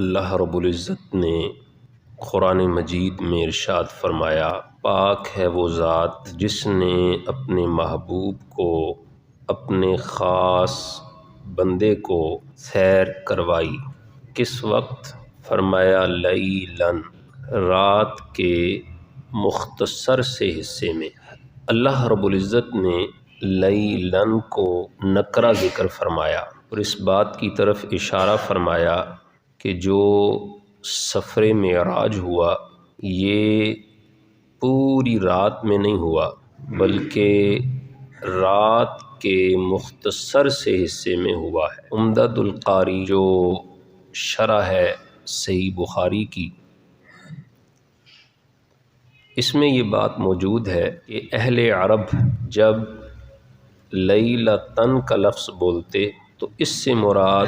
اللہ رب العزت نے قرآن مجید میں ارشاد فرمایا، پاک ہے وہ ذات جس نے اپنے محبوب کو، اپنے خاص بندے کو سیر کروائی۔ کس وقت؟ فرمایا لیلاً، رات کے مختصر سے حصے میں۔ اللہ رب العزت نے لیلاً کو نکرہ ذکر فرمایا اور اس بات کی طرف اشارہ فرمایا کہ جو سفر معراج ہوا یہ پوری رات میں نہیں ہوا بلکہ رات کے مختصر سے حصے میں ہوا ہے۔ عمدۃ القاری جو شرح ہے صحیح بخاری کی، اس میں یہ بات موجود ہے کہ اہل عرب جب لیلۃً کا لفظ بولتے تو اس سے مراد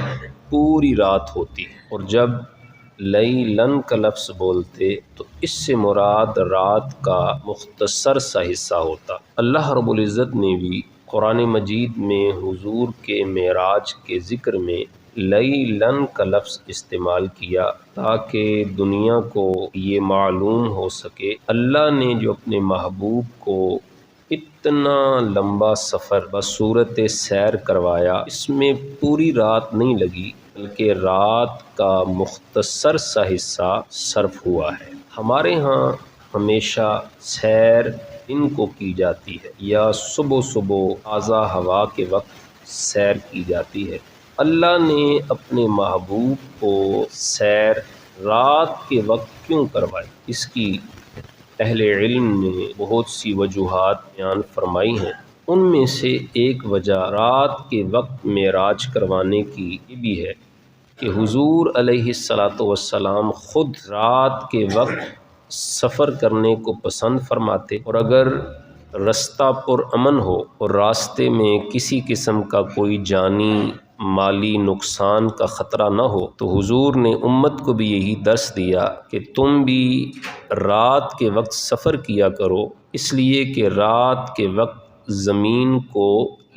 پوری رات ہوتی، اور جب لیلاً کا لفظ بولتے تو اس سے مراد رات کا مختصر سا حصہ ہوتا۔ اللہ رب العزت نے بھی قرآن مجید میں حضور کے معراج کے ذکر میں لیلاً کا لفظ استعمال کیا تاکہ دنیا کو یہ معلوم ہو سکے اللہ نے جو اپنے محبوب کو اتنا لمبا سفر بصورت سیر کروایا، اس میں پوری رات نہیں لگی بلکہ رات کا مختصر سا حصہ صرف ہوا ہے۔ ہمارے ہاں ہمیشہ سیر دن کو کی جاتی ہے یا صبح تازہ ہوا کے وقت سیر کی جاتی ہے۔ اللہ نے اپنے محبوب کو سیر رات کے وقت کیوں کروائی؟ اس کی اہل علم نے بہت سی وجوہات بیان فرمائی ہیں۔ ان میں سے ایک وجہ رات کے وقت معراج کروانے کی یہ بھی ہے کہ حضور علیہ السلام خود رات کے وقت سفر کرنے کو پسند فرماتے، اور اگر رستہ پرامن ہو اور راستے میں کسی قسم کا کوئی جانی مالی نقصان کا خطرہ نہ ہو تو حضور نے امت کو بھی یہی درس دیا کہ تم بھی رات کے وقت سفر کیا کرو، اس لیے کہ رات کے وقت زمین کو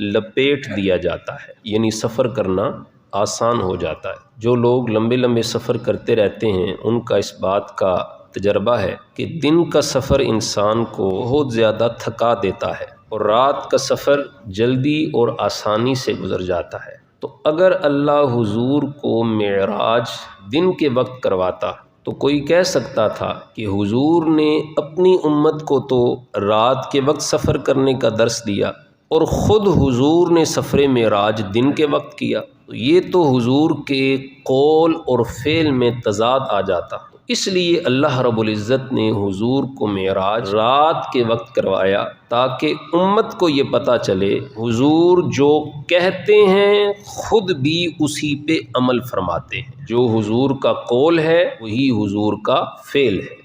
لپیٹ دیا جاتا ہے، یعنی سفر کرنا آسان ہو جاتا ہے۔ جو لوگ لمبے لمبے سفر کرتے رہتے ہیں ان کا اس بات کا تجربہ ہے کہ دن کا سفر انسان کو بہت زیادہ تھکا دیتا ہے اور رات کا سفر جلدی اور آسانی سے گزر جاتا ہے۔ تو اگر اللہ حضور کو معراج دن کے وقت کرواتا تو کوئی کہہ سکتا تھا کہ حضور نے اپنی امت کو تو رات کے وقت سفر کرنے کا درس دیا اور خود حضور نے سفر معراج دن کے وقت کیا، تو یہ تو حضور کے قول اور فعل میں تضاد آ جاتا۔ اس لیے اللہ رب العزت نے حضور کو معراج رات کے وقت کروایا تاکہ امت کو یہ پتہ چلے حضور جو کہتے ہیں خود بھی اسی پہ عمل فرماتے ہیں، جو حضور کا قول ہے وہی حضور کا فعل ہے۔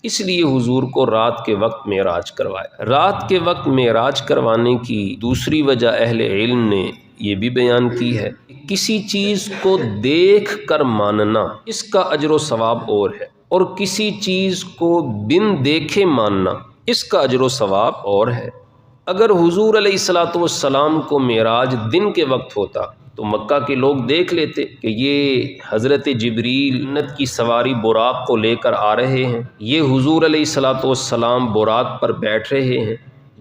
اس لیے حضور کو رات کے وقت معراج کروایا۔ رات کے وقت معراج کروانے کی دوسری وجہ اہل علم نے یہ بھی بیان کی ہے، کسی چیز کو دیکھ کر ماننا اس کا اجر و ثواب اور ہے، اور کسی چیز کو بن دیکھے ماننا اس کا اجر و ثواب اور ہے۔ اگر حضور علیہ السلام کو معراج دن کے وقت ہوتا تو مکہ کے لوگ دیکھ لیتے کہ یہ حضرت جبریل جنت کی سواری براق کو لے کر آ رہے ہیں، یہ حضور علیہ السلام براق پر بیٹھ رہے ہیں،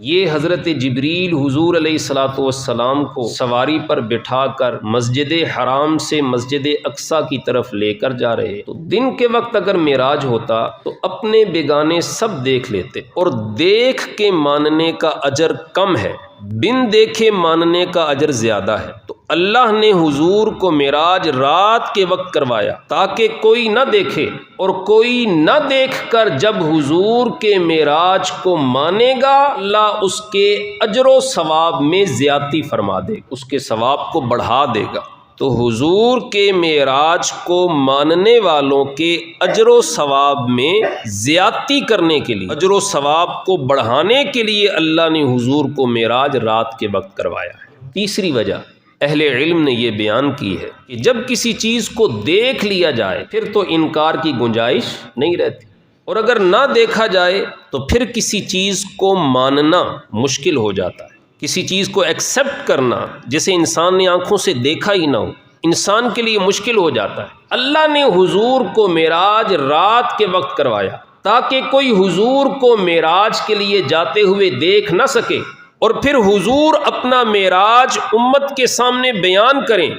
یہ حضرت جبریل حضور علیہ السلام کو سواری پر بٹھا کر مسجد حرام سے مسجد اقصیٰ کی طرف لے کر جا رہے ہیں۔ تو دن کے وقت اگر معراج ہوتا تو اپنے بیگانے سب دیکھ لیتے، اور دیکھ کے ماننے کا اجر کم ہے، بن دیکھے ماننے کا اجر زیادہ ہے۔ تو اللہ نے حضور کو معراج رات کے وقت کروایا تاکہ کوئی نہ دیکھے، اور کوئی نہ دیکھ کر جب حضور کے معراج کو مانے گا اللہ اس کے اجر و ثواب میں زیادتی فرما دے، اس کے ثواب کو بڑھا دے گا۔ تو حضور کے معراج کو ماننے والوں کے اجر و ثواب میں زیادتی کرنے کے لیے، اجر و ثواب کو بڑھانے کے لیے اللہ نے حضور کو معراج رات کے وقت کروایا ہے۔ تیسری وجہ اہل علم نے یہ بیان کی ہے کہ جب کسی چیز کو دیکھ لیا جائے پھر تو انکار کی گنجائش نہیں رہتی، اور اگر نہ دیکھا جائے تو پھر کسی چیز کو ماننا مشکل ہو جاتا ہے، کسی چیز کو ایکسیپٹ کرنا جسے انسان نے آنکھوں سے دیکھا ہی نہ ہو انسان کے لیے مشکل ہو جاتا ہے۔ اللہ نے حضور کو معراج رات کے وقت کروایا تاکہ کوئی حضور کو معراج کے لیے جاتے ہوئے دیکھ نہ سکے، اور پھر حضور اپنا معراج امت کے سامنے بیان کریں،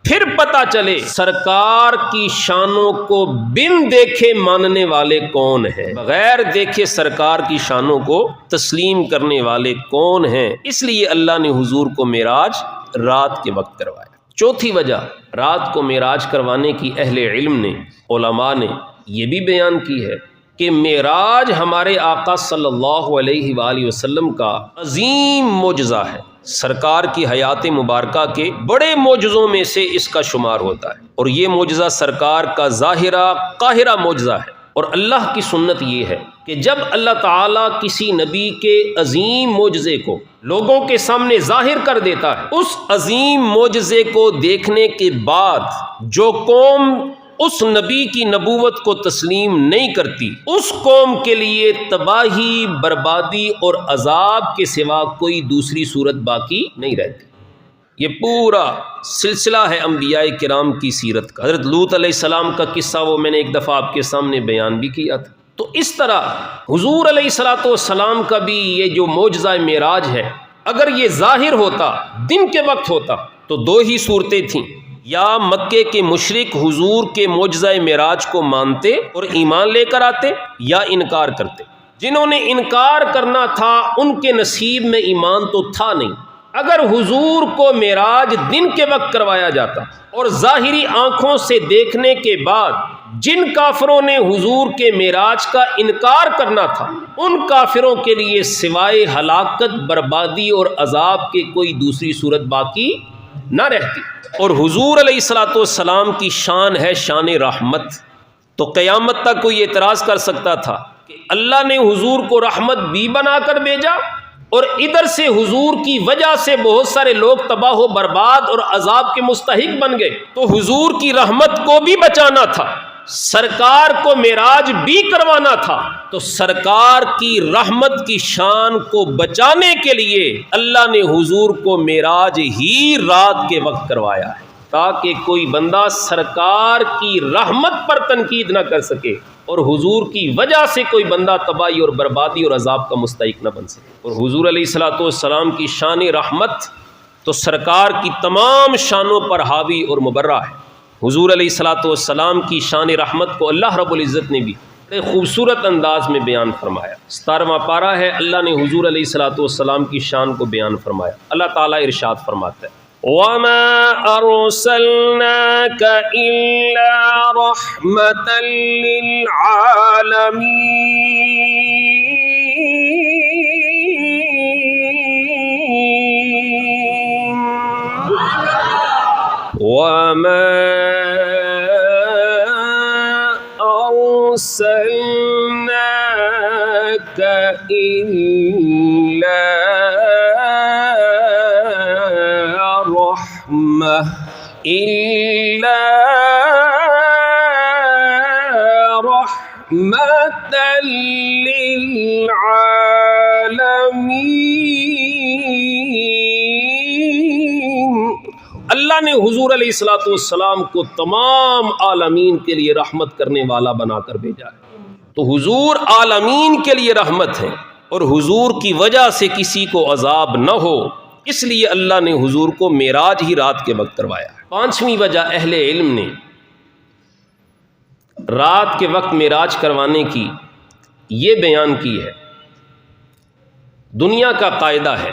پھر پتہ چلے سرکار کی شانوں کو بن دیکھے ماننے والے کون ہیں، بغیر دیکھے سرکار کی شانوں کو تسلیم کرنے والے کون ہیں۔ اس لیے اللہ نے حضور کو معراج رات کے وقت کروایا۔ چوتھی وجہ رات کو معراج کروانے کی اہل علم نے، علماء نے یہ بھی بیان کی ہے کہ معراج ہمارے آقا صلی اللہ علیہ وآلہ وسلم کا عظیم معجزہ ہے، سرکار کی حیات مبارکہ کے بڑے معجزوں میں سے اس کا شمار ہوتا ہے، اور یہ معجزہ سرکار کا ظاہرہ قاہرہ معجزہ ہے۔ اور اللہ کی سنت یہ ہے کہ جب اللہ تعالیٰ کسی نبی کے عظیم معجزے کو لوگوں کے سامنے ظاہر کر دیتا ہے، اس عظیم معجزے کو دیکھنے کے بعد جو قوم اس نبی کی نبوت کو تسلیم نہیں کرتی، اس قوم کے لیے تباہی، بربادی اور عذاب کے سوا کوئی دوسری صورت باقی نہیں رہتی۔ یہ پورا سلسلہ ہے انبیاء کرام کی سیرت کا۔ حضرت لوط علیہ السلام کا قصہ وہ میں نے ایک دفعہ آپ کے سامنے بیان بھی کیا تھا۔ تو اس طرح حضور علیہ السلام کا بھی یہ جو معجزہ معراج ہے، اگر یہ ظاہر ہوتا، دن کے وقت ہوتا، تو دو ہی صورتیں تھیں، یا مکے کے مشرک حضور کے معجزہ معراج کو مانتے اور ایمان لے کر آتے، یا انکار کرتے۔ جنہوں نے انکار کرنا تھا ان کے نصیب میں ایمان تو تھا نہیں۔ اگر حضور کو معراج دن کے وقت کروایا جاتا اور ظاہری آنکھوں سے دیکھنے کے بعد جن کافروں نے حضور کے معراج کا انکار کرنا تھا، ان کافروں کے لیے سوائے ہلاکت، بربادی اور عذاب کے کوئی دوسری صورت باقی نہ رہتی۔ اور حضور علیہ السلام کی شان ہے شان رحمت، تو قیامت تک کوئی اعتراض کر سکتا تھا کہ اللہ نے حضور کو رحمت بھی بنا کر بھیجا، اور ادھر سے حضور کی وجہ سے بہت سارے لوگ تباہ و برباد اور عذاب کے مستحق بن گئے، تو حضور کی رحمت کو بھی بچانا تھا، سرکار کو معراج بھی کروانا تھا، تو سرکار کی رحمت کی شان کو بچانے کے لیے اللہ نے حضور کو معراج ہی رات کے وقت کروایا ہے، تاکہ کوئی بندہ سرکار کی رحمت پر تنقید نہ کر سکے، اور حضور کی وجہ سے کوئی بندہ تباہی اور بربادی اور عذاب کا مستحق نہ بن سکے۔ اور حضور علیہ السلام کی شان رحمت تو سرکار کی تمام شانوں پر حاوی اور مبرہ ہے۔ حضور علیہ السلام کی شان رحمت کو اللہ رب العزت نے بھی بڑے خوبصورت انداز میں بیان فرمایا۔ 17واں پارہ ہے، اللہ نے حضور علیہ السلام کی شان کو بیان فرمایا۔ اللہ تعالیٰ ارشاد فرماتا ہے، وَمَا أَرْسَلْنَاكَ إِلَّا رَحْمَةً لِّلْعَالَمِينَ وَمَا أَرْسَلْنَاكَ إِلَّا رحمة للعالمين۔ اللہ نے حضور علیہ السلام کو تمام عالمین کے لیے رحمت کرنے والا بنا کر بھیجا ہے، تو حضور عالمین کے لیے رحمت ہے، اور حضور کی وجہ سے کسی کو عذاب نہ ہو، اس لیے اللہ نے حضور کو معراج ہی رات کے وقت کروایا ہے۔ 5ویں وجہ اہل علم نے رات کے وقت معراج کروانے کی یہ بیان کی ہے، دنیا کا قاعدہ ہے،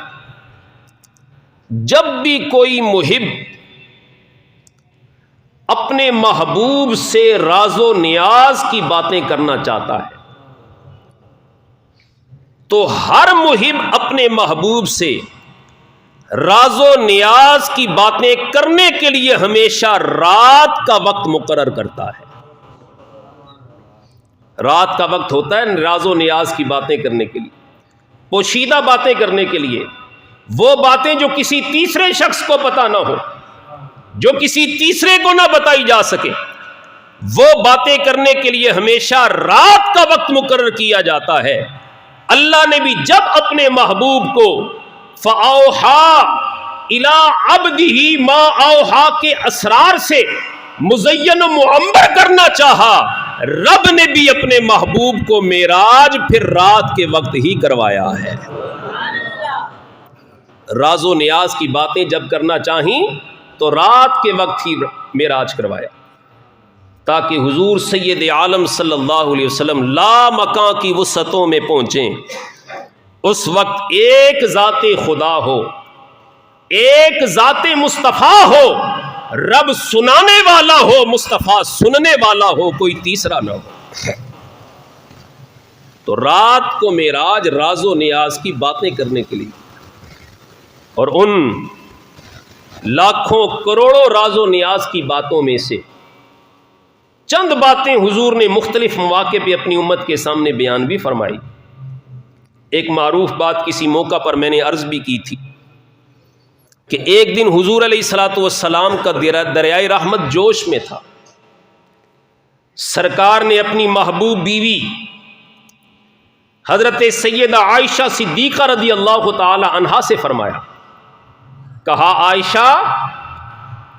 جب بھی کوئی محب اپنے محبوب سے راز و نیاز کی باتیں کرنا چاہتا ہے، تو ہر محب اپنے محبوب سے راز و نیاز کی باتیں کرنے کے لیے ہمیشہ رات کا وقت مقرر کرتا ہے۔ رات کا وقت ہوتا ہے راز و نیاز کی باتیں کرنے کے لیے، پوشیدہ باتیں کرنے کے لیے، وہ باتیں جو کسی تیسرے شخص کو پتہ نہ ہو، جو کسی تیسرے کو نہ بتائی جا سکے، وہ باتیں کرنے کے لیے ہمیشہ رات کا وقت مقرر کیا جاتا ہے۔ اللہ نے بھی جب اپنے محبوب کو فَأَوْحَىٰ الا عبدہ ما اوحا کے اسرار سے مزین و معمر کرنا چاہا، رب نے بھی اپنے محبوب کو معراج پھر رات کے وقت ہی کروایا ہے۔ راز و نیاز کی باتیں جب کرنا چاہیں تو رات کے وقت ہی معراج کروایا، تاکہ حضور سید عالم صلی اللہ علیہ وسلم لا مکان کی وسعتوں میں پہنچیں۔ اس وقت ایک ذات خدا ہو، ایک ذات مصطفیٰ ہو، رب سنانے والا ہو، مصطفیٰ سننے والا ہو، کوئی تیسرا نہ ہو۔ تو رات کو معراج راز و نیاز کی باتیں کرنے کے لیے، اور ان لاکھوں کروڑوں راز و نیاز کی باتوں میں سے چند باتیں حضور نے مختلف مواقع پہ اپنی امت کے سامنے بیان بھی فرمائی۔ ایک معروف بات کسی موقع پر میں نے عرض بھی کی تھی کہ ایک دن حضور علیہ الصلوۃ والسلام کا دریائے رحمت جوش میں تھا۔ سرکار نے اپنی محبوب بیوی حضرت سیدہ عائشہ صدیقہ رضی اللہ تعالی عنہا سے فرمایا، کہا عائشہ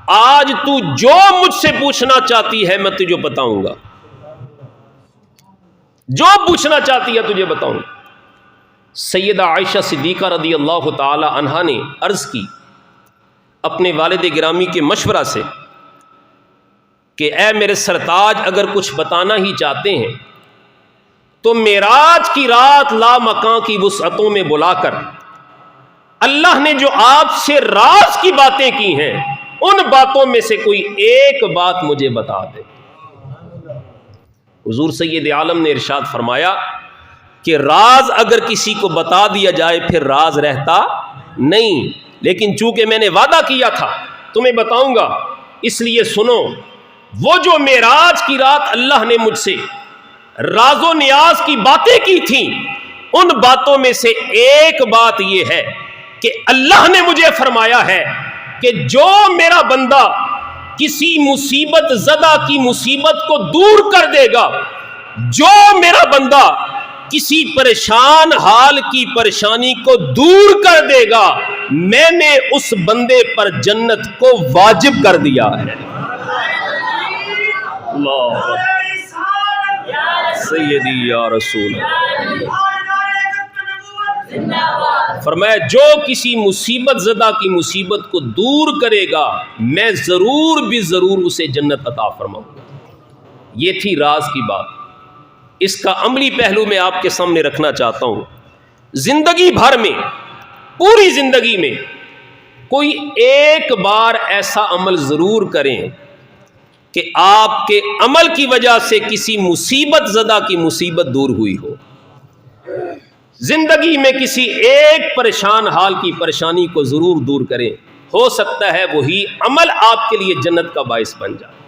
آج تو جو مجھ سے پوچھنا چاہتی ہے میں تجھے بتاؤں گا، جو پوچھنا چاہتی ہے تجھے بتاؤں گا۔ سیدہ عائشہ صدیقہ رضی اللہ تعالی عنہا نے عرض کی اپنے والد گرامی کے مشورہ سے کہ اے میرے سرتاج، اگر کچھ بتانا ہی چاہتے ہیں تو معراج کی رات لا مکان کی وسعتوں میں بلا کر اللہ نے جو آپ سے راز کی باتیں کی ہیں ان باتوں میں سے کوئی ایک بات مجھے بتا دے۔ حضور سید عالم نے ارشاد فرمایا کہ راز اگر کسی کو بتا دیا جائے پھر راز رہتا نہیں، لیکن چونکہ میں نے وعدہ کیا تھا تمہیں بتاؤں گا، اس لیے سنو۔ وہ جو معراج کی رات اللہ نے مجھ سے راز و نیاز کی باتیں کی تھیں ان باتوں میں سے ایک بات یہ ہے کہ اللہ نے مجھے فرمایا ہے کہ جو میرا بندہ کسی مصیبت زدہ کی مصیبت کو دور کر دے گا، جو میرا بندہ کسی پریشان حال کی پریشانی کو دور کر دے گا، میں نے اس بندے پر جنت کو واجب کر دیا ہے۔ اللہ سیدی یا رسول فرمایا جو کسی مصیبت زدہ کی مصیبت کو دور کرے گا میں ضرور بھی ضرور اسے جنت عطا فرماؤں گا۔ یہ تھی راز کی بات۔ اس کا عملی پہلو میں آپ کے سامنے رکھنا چاہتا ہوں۔ زندگی بھر میں، پوری زندگی میں کوئی ایک بار ایسا عمل ضرور کریں کہ آپ کے عمل کی وجہ سے کسی مصیبت زدہ کی مصیبت دور ہوئی ہو۔ زندگی میں کسی ایک پریشان حال کی پریشانی کو ضرور دور کریں، ہو سکتا ہے وہی عمل آپ کے لیے جنت کا باعث بن جائے۔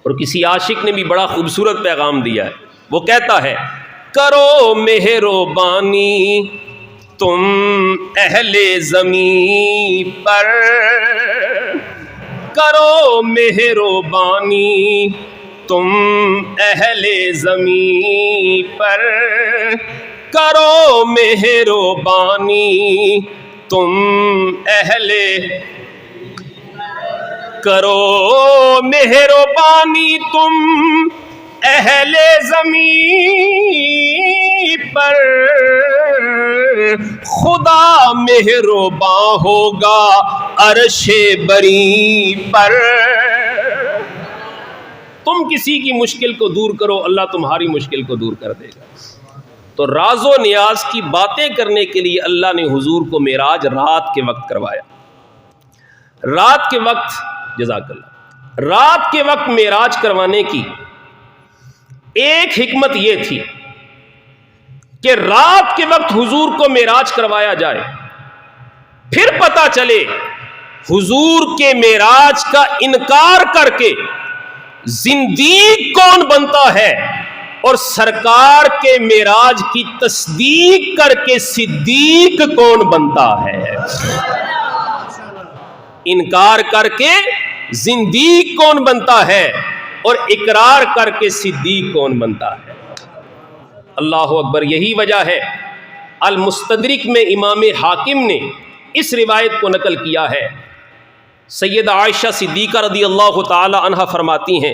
اور کسی عاشق نے بھی بڑا خوبصورت پیغام دیا ہے، وہ کہتا ہے کرو مہربانی تم اہل زمین پر، کرو مہربانی تم اہل زمین پر، کرو مہربانی تم اہل، کرو مہربانی تم اہل زمین پر، خدا مہربان ہوگا عرش بری پر۔ تم کسی کی مشکل کو دور کرو، اللہ تمہاری مشکل کو دور کر دے گا۔ تو راز و نیاز کی باتیں کرنے کے لیے اللہ نے حضور کو معراج رات کے وقت کروایا۔ رات کے وقت، جزاک اللہ، رات کے وقت معراج کروانے کی ایک حکمت یہ تھی کہ رات کے وقت حضور کو معراج کروایا جائے، پھر پتہ چلے حضور کے معراج کا انکار کر کے زندیق کون بنتا ہے اور سرکار کے معراج کی تصدیق کر کے صدیق کون بنتا ہے۔ انکار کر کے زندیق کون بنتا ہے اور اقرار کر کے صدیق کون بنتا ہے۔ اللہ اکبر۔ یہی وجہ ہے المستدرک میں امام حاکم نے اس روایت کو نقل کیا ہے۔ سیدہ عائشہ صدیقہ رضی اللہ تعالی عنہا فرماتی ہیں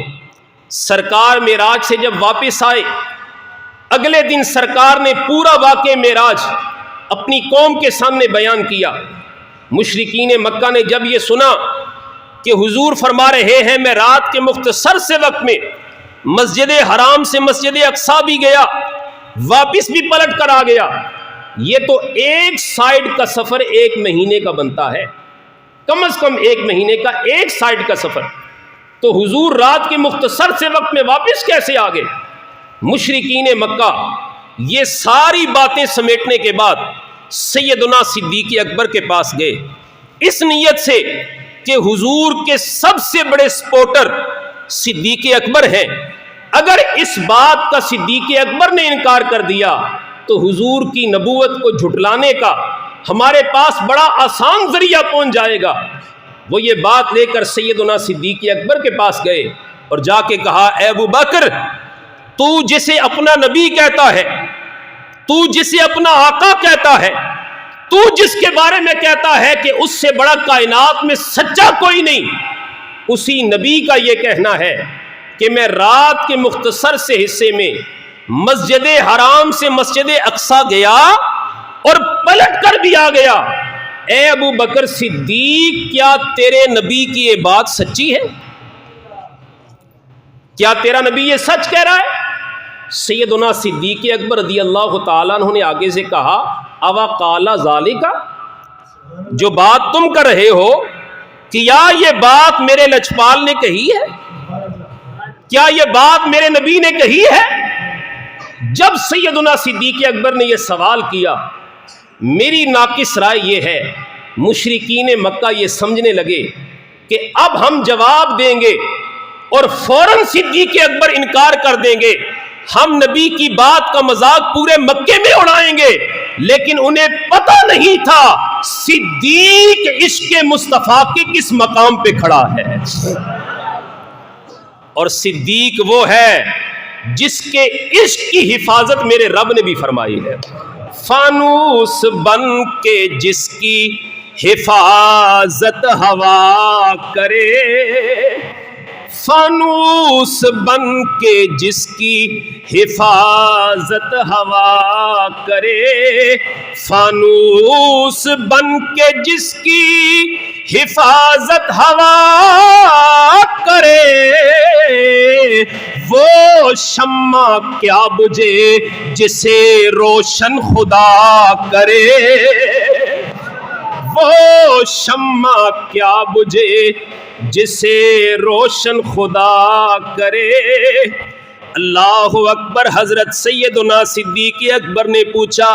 سرکار معراج سے جب واپس آئے، اگلے دن سرکار نے پورا واقعہ معراج اپنی قوم کے سامنے بیان کیا۔ مشرکین مکہ نے جب یہ سنا کہ حضور فرما رہے ہیں میں رات کے مختصر سے وقت میں مسجد حرام سے مسجد اقصی بھی گیا، واپس بھی پلٹ کر آ گیا، یہ تو ایک سائیڈ کا سفر 1 مہینے کا بنتا ہے، کم از کم 1 مہینے کا ایک سائیڈ کا سفر، تو حضور رات کے مختصر سے وقت میں واپس کیسے آ گئے؟ مشرکین مکہ یہ ساری باتیں سمیٹنے کے بعد سیدنا صدیق اکبر کے پاس گئے، اس نیت سے کہ حضور کے سب سے بڑے سپورٹر صدیق اکبر ہیں، اگر اس بات کا صدیق اکبر نے انکار کر دیا تو حضور کی نبوت کو جھٹلانے کا ہمارے پاس بڑا آسان ذریعہ پہنچ جائے گا۔ وہ یہ بات لے کر سیدنا صدیق اکبر کے پاس گئے اور جا کے کہا اے ابو بکر، تو جسے اپنا نبی کہتا ہے، تو جسے اپنا آقا کہتا ہے، تو جس کے بارے میں کہتا ہے کہ اس سے بڑا کائنات میں سچا کوئی نہیں، اسی نبی کا یہ کہنا ہے کہ میں رات کے مختصر سے حصے میں مسجد حرام سے مسجد اقصی گیا اور پلٹ کر بھی آ گیا۔ اے ابو بکر صدیق، کیا تیرے نبی کی یہ بات سچی ہے؟ کیا تیرا نبی یہ سچ کہہ رہا ہے؟ سیدنا صدیق اکبر رضی اللہ تعالیٰ عنہ نے آگے سے کہا اوا قال ذالکا، جو بات تم کر رہے ہو کیا یہ بات میرے لجپال نے کہی ہے؟ کیا یہ بات میرے نبی نے کہی ہے؟ جب سیدنا صدیق اکبر نے یہ سوال کیا، میری ناقص رائے یہ ہے مشرکین مکہ یہ سمجھنے لگے کہ اب ہم جواب دیں گے اور فوراً صدیق اکبر انکار کر دیں گے، ہم نبی کی بات کا مذاق پورے مکے میں اڑائیں گے، لیکن انہیں پتہ نہیں تھا صدیق عشق مصطفیٰ کے کس مقام پہ کھڑا ہے۔ اور صدیق وہ ہے جس کے عشق کی حفاظت میرے رب نے بھی فرمائی ہے، فانوس بن کے جس کی حفاظت ہوا کرے، فانوس بن کے جس کی حفاظت ہوا کرے، فانوس بن کے جس کی حفاظت ہوا کرے، وہ شمع کیا بجھے جسے روشن خدا کرے، وہ شمع کیا بجھے جسے روشن خدا کرے۔ اللہ اکبر۔ حضرت سیدنا صدیق اکبر نے پوچھا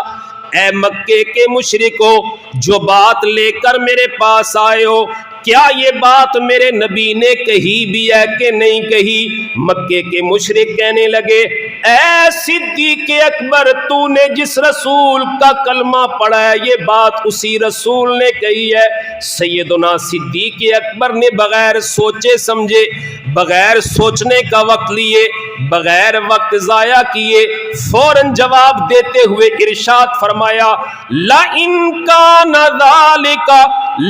اے مکے کے مشرکو، جو بات لے کر میرے پاس آئے ہو کیا یہ بات میرے نبی نے کہی بھی ہے کہ نہیں کہی؟ مکے کے مشرک کہنے لگے اے صدیق اکبر، تو نے جس رسول کا کلمہ پڑھا ہے یہ بات اسی رسول نے کہی ہے۔ سیدنا صدیق اکبر نے بغیر سوچے سمجھے، بغیر سوچنے کا وقت لیے، بغیر وقت ضائع کیے فوراً جواب دیتے ہوئے ارشاد فرمایا لَإِن كَانَ ذَلِكَ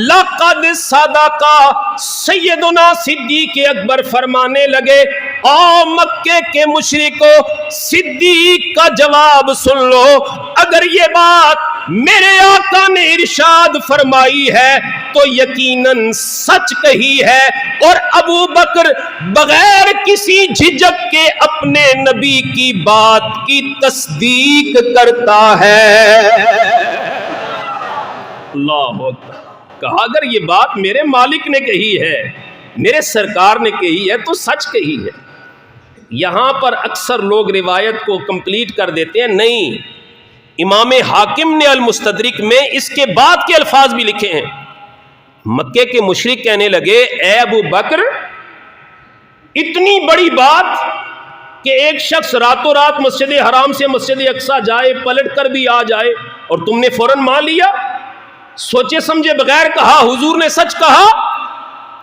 لَقَدْ صَدَقَ۔ سیدنا صدیق اکبر فرمانے لگے او مکے کے مشرکو، صدیق کا جواب سن لو، اگر یہ بات میرے آقا نے ارشاد فرمائی ہے تو یقیناً سچ کہی ہے، اور ابو بکر بغیر کسی جھجک کے اپنے نبی کی بات کی تصدیق کرتا ہے۔ اللہ اکبر۔ کہا اگر یہ بات میرے مالک نے کہی ہے، میرے سرکار نے کہی ہے تو سچ کہی ہے۔ یہاں پر اکثر لوگ روایت کو کمپلیٹ کر دیتے ہیں، نہیں، امام حاکم نے المستدرک میں اس کے بعد کے الفاظ بھی لکھے ہیں۔ مکے کے مشرک کہنے لگے اے ابو بکر، اتنی بڑی بات کہ ایک شخص راتوں رات مسجد حرام سے مسجد اقصی جائے، پلٹ کر بھی آ جائے، اور تم نے فوراً مان لیا، سوچے سمجھے بغیر کہا حضور نے سچ کہا؟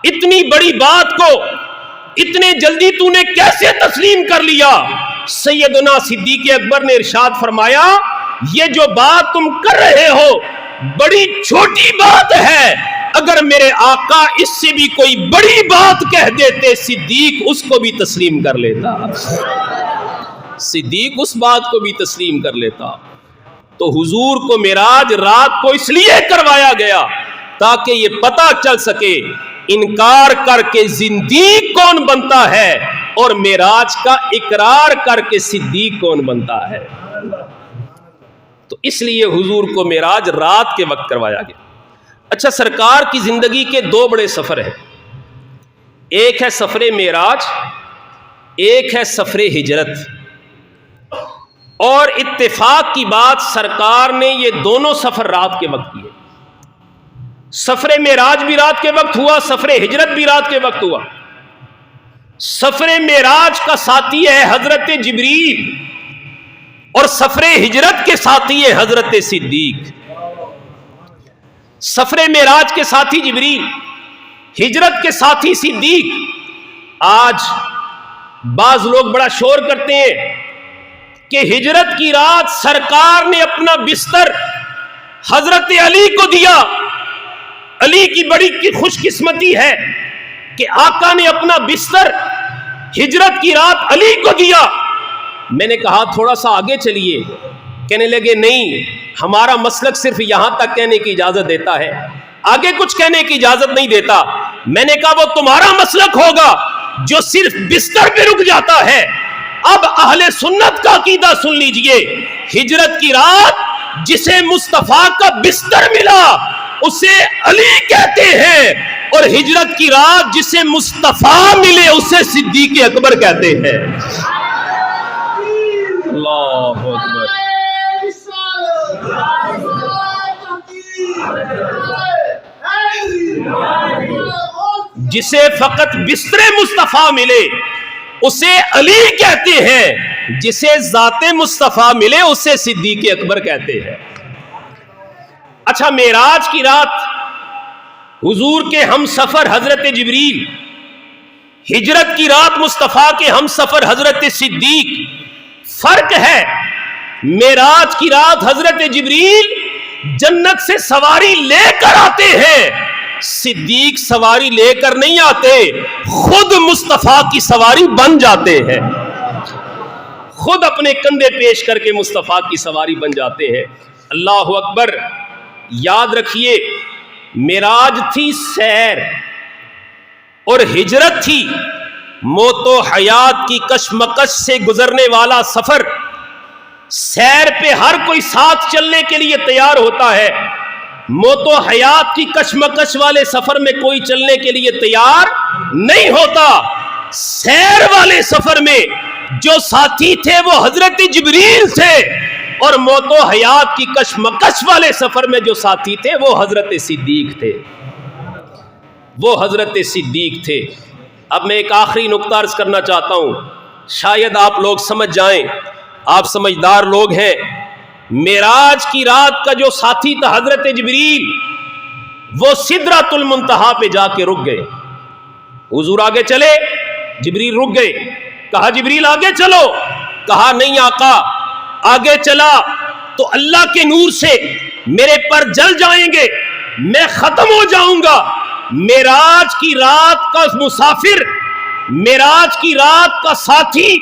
اتنی بڑی بات کو اتنے جلدی تو نے کیسے تسلیم کر لیا؟ سیدنا صدیق اکبر نے ارشاد فرمایا یہ جو بات تم کر رہے ہو بڑی چھوٹی بات ہے، اگر میرے آقا اس سے بھی کوئی بڑی بات کہہ دیتے صدیق اس کو بھی تسلیم کر لیتا، صدیق اس بات کو بھی تسلیم کر لیتا۔ تو حضور کو معراج رات کو اس لیے کروایا گیا تاکہ یہ پتہ چل سکے انکار کر کے زندیق کون بنتا ہے اور معراج کا اقرار کر کے صدیق کون بنتا ہے۔ تو اس لیے حضور کو معراج رات کے وقت کروایا گیا۔ اچھا، سرکار کی زندگی کے دو بڑے سفر ہیں، ایک ہے سفر معراج، ایک ہے سفر ہجرت۔ اور اتفاق کی بات، سرکار نے یہ دونوں سفر رات کے وقت کیے۔ سفر معراج بھی رات کے وقت ہوا، سفر ہجرت بھی رات کے وقت ہوا۔ سفر معراج کا ساتھی ہے حضرت جبریل اور سفر ہجرت کے ساتھی ہے حضرت صدیق۔ سفر معراج کے ساتھی جبریل، ہجرت کے ساتھی صدیق۔ آج بعض لوگ بڑا شور کرتے ہیں کہ ہجرت کی رات سرکار نے اپنا بستر حضرت علی کو دیا، علی کی بڑی خوش قسمتی ہے کہ آقا نے اپنا بستر ہجرت کی رات علی کو دیا۔ میں نے کہا تھوڑا سا آگے چلیے، کہنے لگے نہیں، ہمارا مسلک صرف یہاں تک کہنے کی اجازت دیتا ہے، آگے کچھ کہنے کی اجازت نہیں دیتا۔ میں نے کہا وہ تمہارا مسلک ہوگا جو صرف بستر پہ رک جاتا ہے۔ اب اہل سنت کا عقیدہ سن لیجئے، ہجرت کی رات جسے مصطفیٰ کا بستر ملا اسے علی کہتے ہیں، اور ہجرت کی رات جسے مصطفیٰ ملے اسے صدیق اکبر کہتے ہیں۔ اللہ اکبر۔ جسے فقط بستر مصطفیٰ ملے اسے علی کہتے ہیں، جسے ذات مصطفیٰ ملے اسے صدیق اکبر کہتے ہیں۔ اچھا، معراج کی رات حضور کے ہم سفر حضرت جبریل، ہجرت کی رات مصطفیٰ کے ہم سفر حضرت صدیق۔ فرق ہے، معراج کی رات حضرت جبریل جنت سے سواری لے کر آتے ہیں، صدیق سواری لے کر نہیں آتے، خود مصطفیٰ کی سواری بن جاتے ہیں، خود اپنے کندھے پیش کر کے مصطفیٰ کی سواری بن جاتے ہیں۔ اللہ اکبر۔ یاد رکھیے، معراج تھی سیر اور ہجرت تھی موت و حیات کی کشمکش سے گزرنے والا سفر۔ سیر پہ ہر کوئی ساتھ چلنے کے لیے تیار ہوتا ہے، موت و حیات کی کشمکش والے سفر میں کوئی چلنے کے لیے تیار نہیں ہوتا۔ سیر والے سفر میں جو ساتھی تھے وہ حضرت جبریل تھے، اور موت و حیات کی کشمکش والے سفر میں جو ساتھی تھے وہ حضرت صدیق تھے، وہ حضرت صدیق تھے۔ اب میں ایک آخری نقطہ عرض کرنا چاہتا ہوں، شاید آپ لوگ سمجھ جائیں، آپ سمجھدار لوگ ہیں۔ معراج کی رات کا جو ساتھی تھا حضرت جبریل، وہ سدرۃ المنتہا پہ جا کے رک گئے۔ حضور آگے چلے، جبریل رک گئے، کہا جبریل آگے چلو، کہا نہیں آقا، آگے چلا تو اللہ کے نور سے میرے پر جل جائیں گے، میں ختم ہو جاؤں گا۔ معراج کی رات کا مسافر، معراج کی رات کا ساتھی،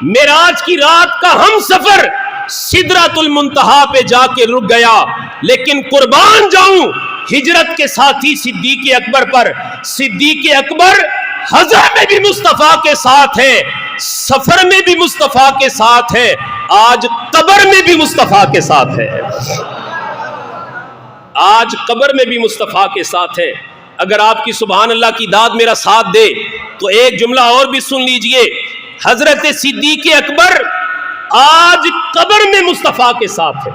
معراج کی رات کا ہم سفر سدرۃ المنتہا پہ جا کے رک گیا۔ لیکن قربان جاؤں ہجرت کے ساتھی صدیق اکبر پر، صدیق اکبر حضر میں بھی مصطفیٰ کے ساتھ ہے، سفر میں بھی مصطفیٰ کے ساتھ ہے، آج قبر میں بھی مصطفیٰ کے ساتھ ہے، آج قبر میں بھی مصطفیٰ کے ساتھ ہے۔ اگر آپ کی سبحان اللہ کی داد میرا ساتھ دے تو ایک جملہ اور بھی سن لیجئے، حضرت صدیق اکبر آج قبر میں مصطفیٰ کے ساتھ ہے۔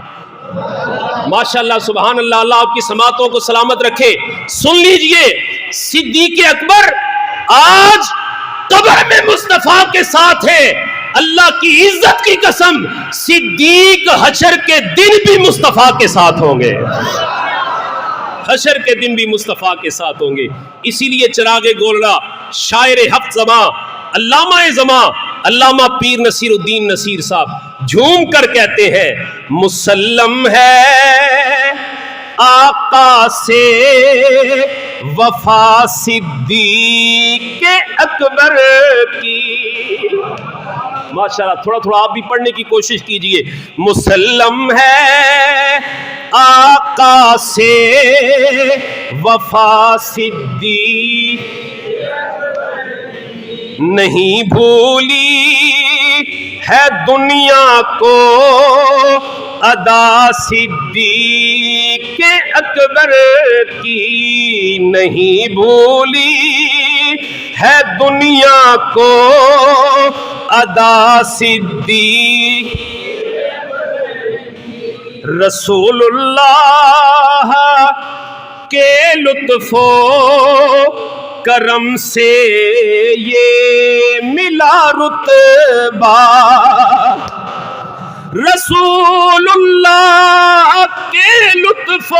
ماشاءاللہ سبحان اللہ، اللہ آپ کی سماعتوں کو سلامت رکھے۔ سن لیجئے، صدیق اکبر آج قبر میں مصطفیٰ کے ساتھ ہے۔ اللہ کی عزت کی قسم، صدیق حشر کے دن بھی مصطفیٰ کے ساتھ ہوں گے، حشر کے دن بھی مصطفیٰ کے ساتھ ہوں گے۔ اسی لیے چراغ گولڑا، شاعر ہفت زماں، علامہ زماں، علامہ پیر نصیر الدین نصیر صاحب جھوم کر کہتے ہیں، مسلم ہے آقا سے وفا صدیق اکبر کی. ماشاءاللہ تھوڑا تھوڑا آپ بھی پڑھنے کی کوشش کیجئے. مسلم ہے آقا سے وفا صدیق نہیں بھولی ہے دنیا کو ادا صدیق اکبر کی. نہیں بھولی ہے دنیا کو ادا صدیق. رسول اللہ کے لطف و کرم سے یہ ملا رتبہ. رسول اللہ کے لطف و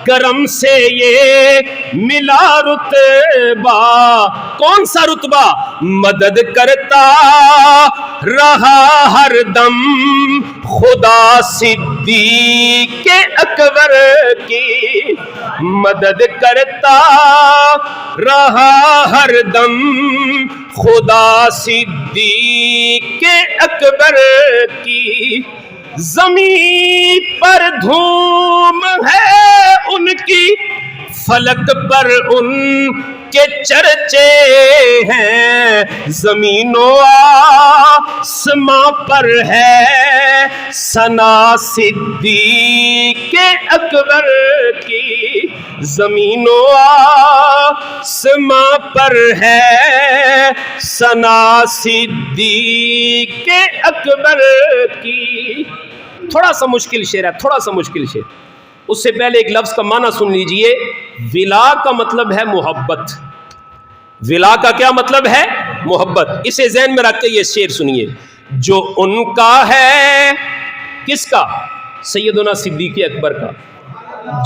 کرم سے یہ ملا رتبہ. کون سا رتبہ؟ مدد کرتا رہا ہر دم خدا صدیق اکبر کی. مدد کرتا رہا ہر دم خدا صدیق اکبر کی. زمین پر دھوم ہے ان کی، فلک پر ان کے چرچے ہیں. زمین و آسماں پر ہے ثنا صدیق اکبر کی. زمین و آسماں پر ہے ثنا صدیق اکبر کی. تھوڑا سا مشکل شعر ہے، تھوڑا سا مشکل شعر. اس سے پہلے ایک لفظ کا معنی سن لیجئے. ولا کا مطلب ہے محبت. ولا کا کیا مطلب ہے؟ محبت. اسے ذہن میں رکھ کے یہ شعر سنیے. جو ان کا ہے، کس کا؟ سیدنا صدیق اکبر کا.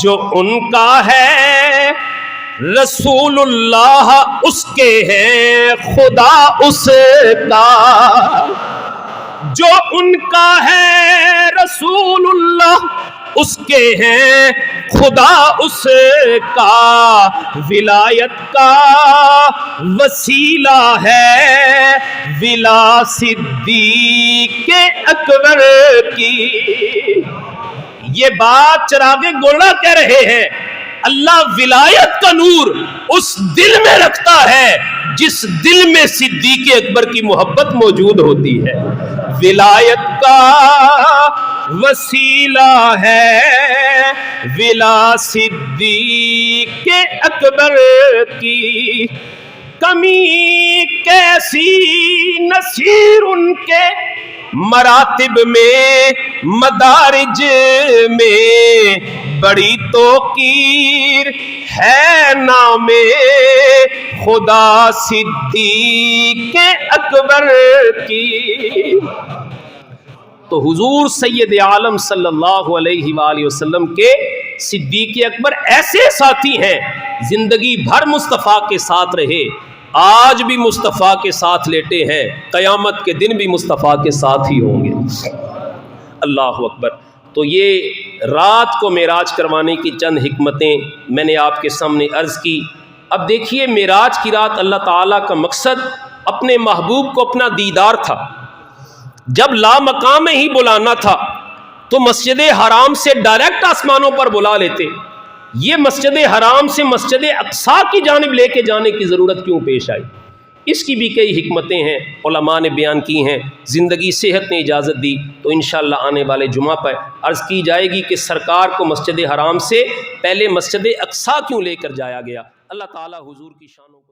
جو ان کا ہے رسول اللہ اس کے ہیں خدا اس کا. جو ان کا ہے رسول اللہ اس کے ہیں خدا اس کا. ولایت کا وسیلہ ہے ولا صدیق اکبر کی. یہ بات چراغ گوڑا کہہ رہے ہیں. اللہ ولایت کا نور اس دل میں رکھتا ہے جس دل میں صدیق اکبر کی محبت موجود ہوتی ہے. ولایت کا وسیلہ ہے ولا صدیق اکبر کی. کمی کیسی نصیر ان کے مراتب میں مدارج میں، بڑی توقیر ہے نام خدا صدیق اکبر کی. تو حضور سید عالم صلی اللہ علیہ وآلہ وسلم کے صدیق اکبر ایسے ساتھی ہیں، زندگی بھر مصطفیٰ کے ساتھ رہے، آج بھی مصطفیٰ کے ساتھ لیٹے ہیں، قیامت کے دن بھی مصطفیٰ کے ساتھ ہی ہوں گے. اللہ اکبر. تو یہ رات کو معراج کروانے کی چند حکمتیں میں نے آپ کے سامنے عرض کی. اب دیکھیے معراج کی رات اللہ تعالیٰ کا مقصد اپنے محبوب کو اپنا دیدار تھا. جب لامقام ہی بلانا تھا تو مسجد حرام سے ڈائریکٹ آسمانوں پر بلا لیتے. یہ مسجد حرام سے مسجد اقصیٰ کی جانب لے کے جانے کی ضرورت کیوں پیش آئی؟ اس کی بھی کئی حکمتیں ہیں، علماء نے بیان کی ہیں. زندگی صحت نے اجازت دی تو انشاءاللہ آنے والے جمعہ پر عرض کی جائے گی کہ سرکار کو مسجد حرام سے پہلے مسجد اقصیٰ کیوں لے کر جایا گیا. اللہ تعالی حضور کی شانوں کو